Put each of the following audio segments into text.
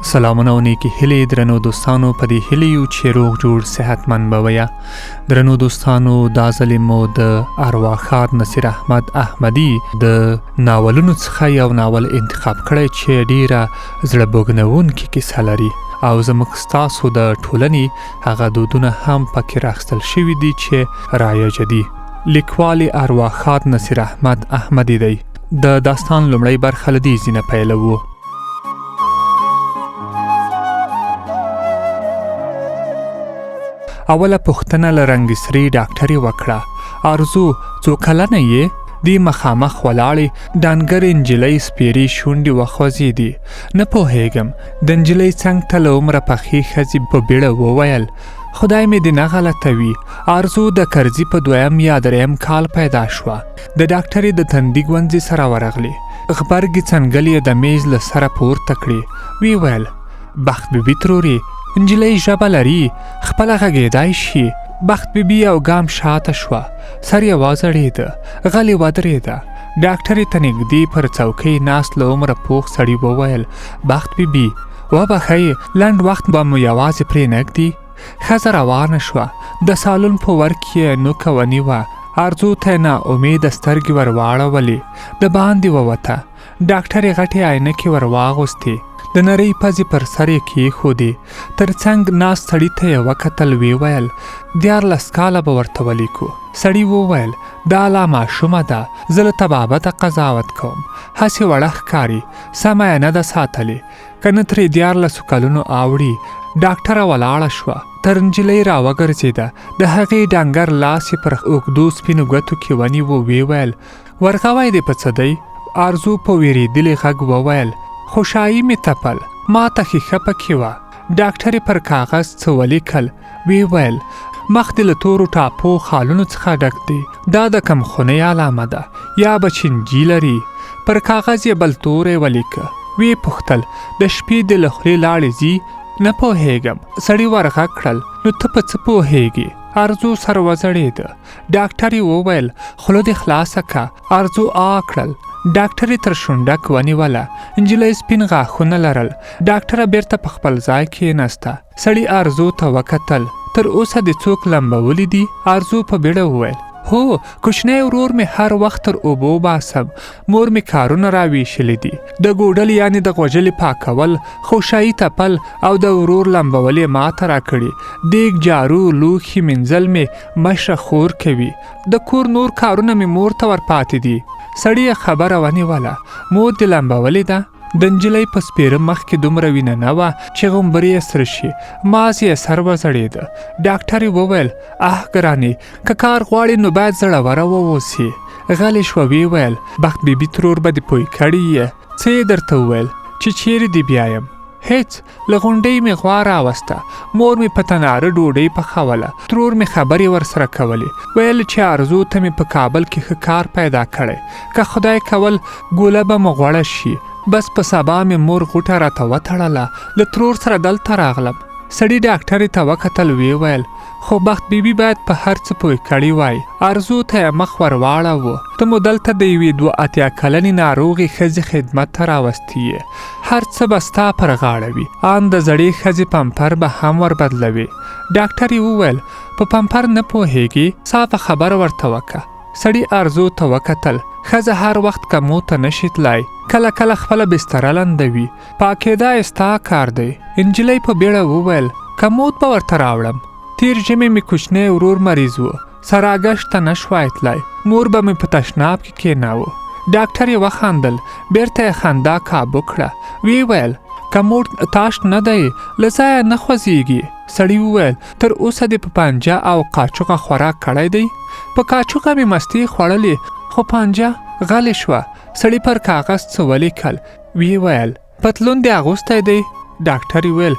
سلامونه او نیکی هیلې درنو دوستانو، په دې هیلې یو چې روغ جوړ صحتمند به ویه. درنو دوستانو، دا ځلې مو د ارواښاد نصیر احمد احمدي د ناولونو څخه یو ناول انتخاب کړی چې ډیره زړه بوږنونکې کیسه لري او زموږ ستاسو د ټولنې هغه دودونه هم پکې راخیستل شوي دي چې رایجه دي. لیکوال ارواښاد نصیر احمد احمدي دی. د داستان لومړی برخه له دې ځینه پیلوو. اوله پوښتنه له رنګسري ډاکټرې وکړه. ارزو څو کلنه یې؟ دی مخامخ ولاړې ډانګرې نجلۍ سپیرې شونډې وخوځېدې. نه پوهېږم. د نجلۍ څنګ ته له عمره پخې ښځې په بیړه وویل. خدای مې دې نه غلطوي. ارزو د کرزي په 2 یا 3 کال پیدا شوه. د ډاکټرې د تندي ګونځې سره ورغلې. غبرګې څنګل یې د میز له سره پورته کړې. وی ویل بخت بیبي ترورې، نجلۍ ژبه لري، خپله غږېدای شي. بخت بیبي یو ګام شاته شوه، سر یې وځړېده، غلې ودرېده. ډاکټرې ته نږدې پر څوکۍ ناست له عمره پوخ سړي وویل بخت بیبي وبخئ، لنډ وخت به مو یوازې پرې نږدي. ښځه روانه شوه. د سالون په ور کې یې نوکه ونیوه. ارزو ته یې ناامیده سترګې ور واړولې. د باندې ووته. ډاکټرې غټې عینکې ور واغوستې. د نرۍ پزې پر سر یې کېښودې. تر څنګ ناست سړي ته یې وکتل. ویې ویل 14 کاله به ورته ولیکو. سړي وویل دا لا ماشومه ده، زه له تبابته قضاوت کوم. هسې وړه ښکاري، سمه یې نه ده ساتلې، که نه ترې 14 کلونو اوړي. ډاکټره ولاړه شوه. تر نجلۍ راوګرځېده. د هغې ډنګر لاس یې پر اوږدو سپینو ګوتو کې ونیو. ویې ویل ورغوی دې په څه دی؟ ارزو په وېرېدلي غږ وویل خوشایي مې تپل، ما ته ښیښه پکې وه. ډاکټرې پر کاغذ څه ولیکل. ویې ویل مخ دې له تورو ټاپو خالونو څخه ډک دی. دا د کم خونۍ علامه ده، یا به چینجي لري. پر کاغذ یې بل توری ولیکه. ویې پوښتل د شپې دې له خولې لاړې ځي؟ نه پوهېږم. سړي ورغږ کړل نو ته په څه پوهېږې؟ ارزو سر وځړېده. ډاکټرې وویل خوله دې خلاصه که. ارزو کړل. ډاکټرې تر شونډک ونیوله. نجلۍ سپین غاښونه لرل. ډاکټره بیرته په خپل ځای کېناسته. سړي ارزو ته وکتل. تر اوسه دې څوک لمبولی دي؟ ارزو په بیړه وویل هو، کوچنی ورور مې هر وخت تر اوبو باسم. مور مې کارونه راویشلي دي، د ګوډل یعنې د غوجلې پاکول، خوشایي تپل او د ورور لمبول یې ماته راکړي. دیګ جارو لوښي مینځل مې مشره خور کوي. د کور نور کارونه مې مور ته ورپاتې دي. سړي خبره ونیوله. مور دې لمبولې ده؟ د نجلۍ په سپېره مخ کې دومره وینه نه وه چې غومبرې یې سره شي. ماز یې سر وځړېده. ډاکټرې وویل ګرانې، که کار غواړې نو باید زړوره واوسې. غلې شوه. ویې ویل بخت بیبي ترور به دې پوی کړی یې؟ څه یې درته وویل چې چیرې دې بیایم؟ هیڅ. له غونډۍ مې غوا راوسته. مور مې په تناره ډوډۍ پخوله. ترور مې خبرې ورسره کولې. ویل چې ارزو ته مې په کابل کې ښه کار پیدا کړی، که خدای کول ګوله به مو غوړه شي. بس په سبا مې مور غوټه راته وتړله. له ترور سره دلته راغلم. سړي ډاکټرې ته وکتل. ویې ویل خو بخت بیبي باید په هر څه پوه کړی وای. ارزو ته یې مخ ور واړاوه. ته مو دلته د یوې 82 کلنې ناروغې ښځې خدمت ته راوستي یې. هر څه به ستا پر غاړه وي. ان د زړې ښځې پمپر به هم ور بدلوي. ډاکټرې وویل په پمپر نه پوهېږي؟ صافه خبره ورته وکړه. سړي ارزو ته وکتل. ښځه هر وخت کمو ته نشي تلای، کله کله خپله بستره لندوي. پاکېدا یې ستا کار دی. نجلۍ په بیړه وویل کمود به ورته راوړم. تیر ژمې مې کوچنی ورور مریض و، سراګشت ته نه شوای تلای. مور به مې په تشناب کې کېناوه. ډاکټر یې وخندل. بیرته یې خندا کابو کړه. ویې ویل کمود تاشت نه دی، له ځایه نه خوځېږي. سړي وویل تر اوسه دې په پنجه او قاچوغه خوراک کړی دی؟ په قاچوغه مې مستې خوړلې، خو پنجه. غلې شوه. سړي پر کاغذ څه ولیکل. ویې ویل پتلون دې اغوستی دی؟ ډاکټرې ویل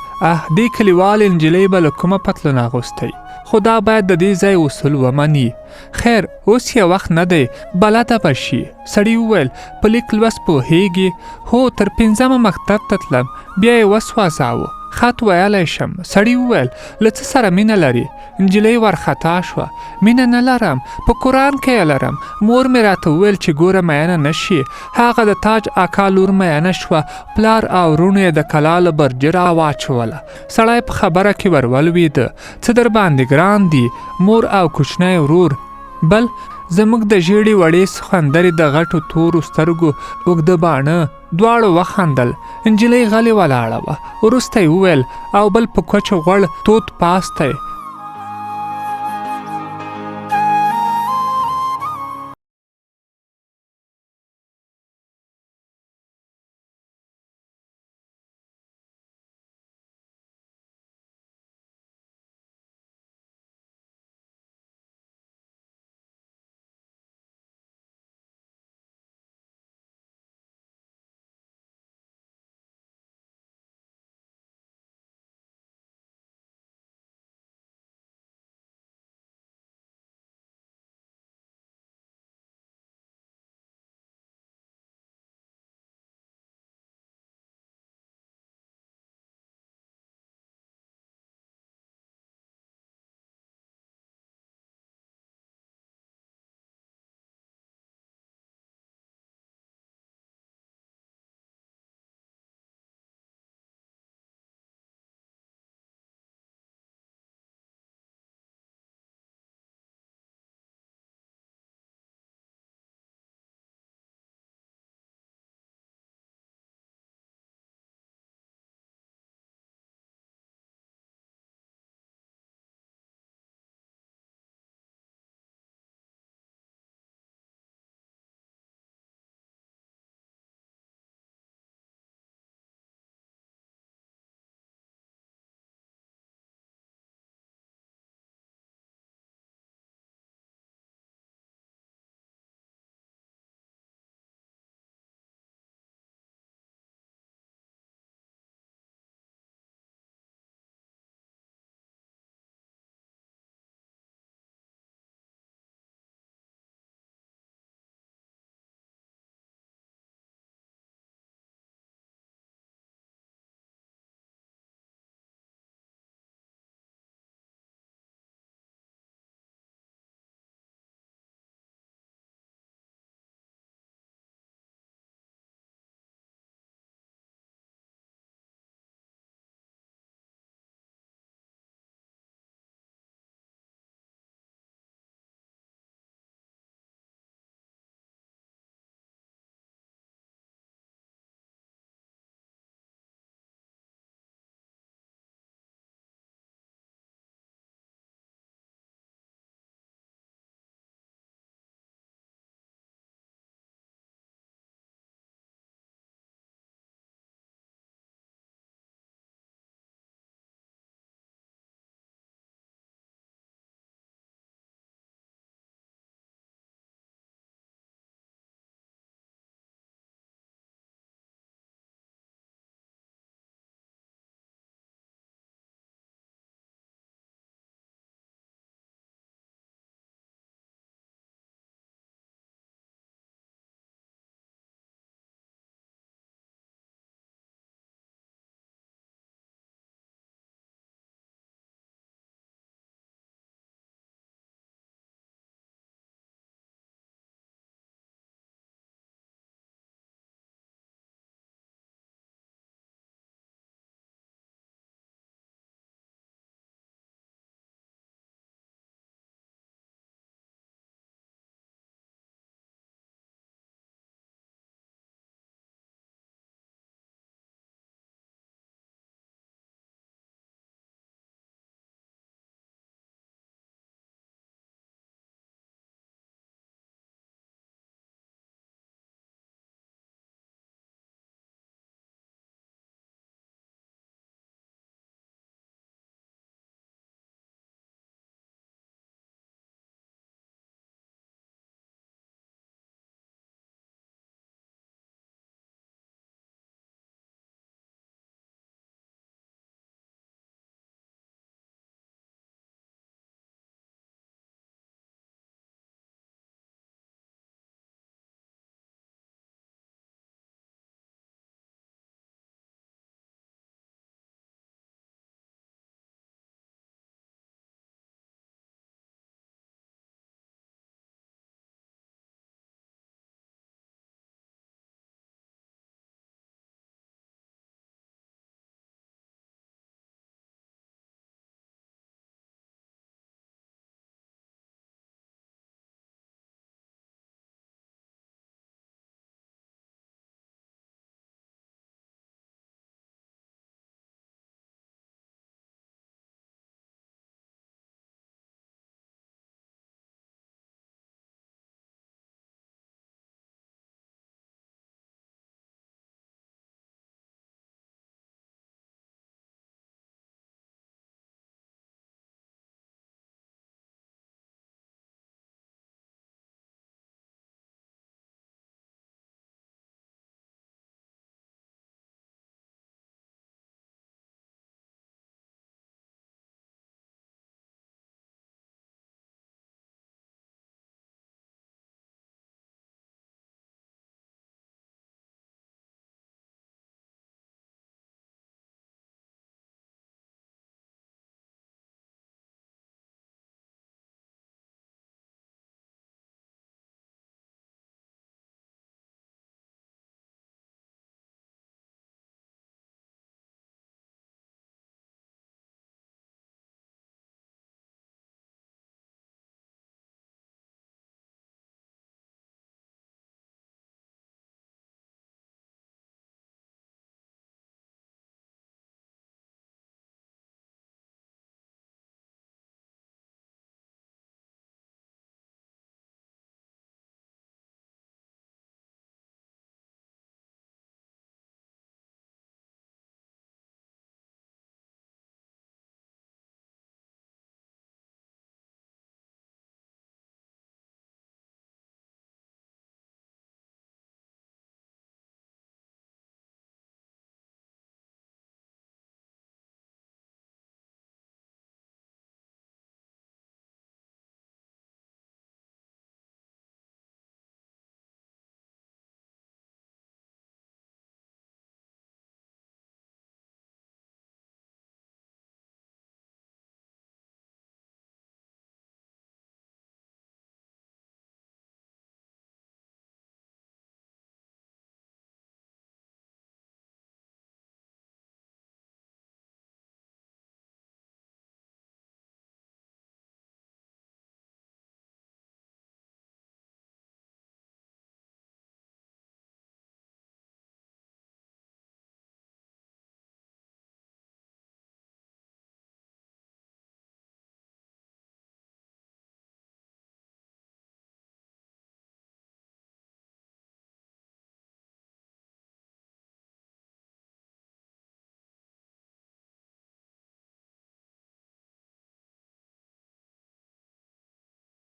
دې کلیوالې نجلۍ به له کومه پتلون اغوستی؟ خو دا باید د دې ځای اصول ومني. خیر اوس یې وخت نه دی، بلده به شي. سړي وویل په لیک لوست پوهېږي؟ هو، تر 5 مکتب ته تلم، بیا یې وسوځاوه. خط ویلی شم. سړي وویل له څه سره مینه لري؟ نجلۍ ورخطا شوه. مینه نه لرم، په قرآن کې یې لرم. مور مې راته وویل چې ګوره میینه نشي. هغه د تاج اکا لور میینه شوه. پلار او وروڼو یې د کلا له برجه راواچوله. سړی په خبره کې ورولوېده. څه در باندې ګران دي؟ مور او کوچنی ورور. بل زموږ د ژیړې وړې سخندرې د غټو تورو سترګو اوږده باڼه. دواړو وخندل. نجلۍ غلې ولاړه وه. وروسته یې وویل او بل په کوچو غوړ تود پاستی.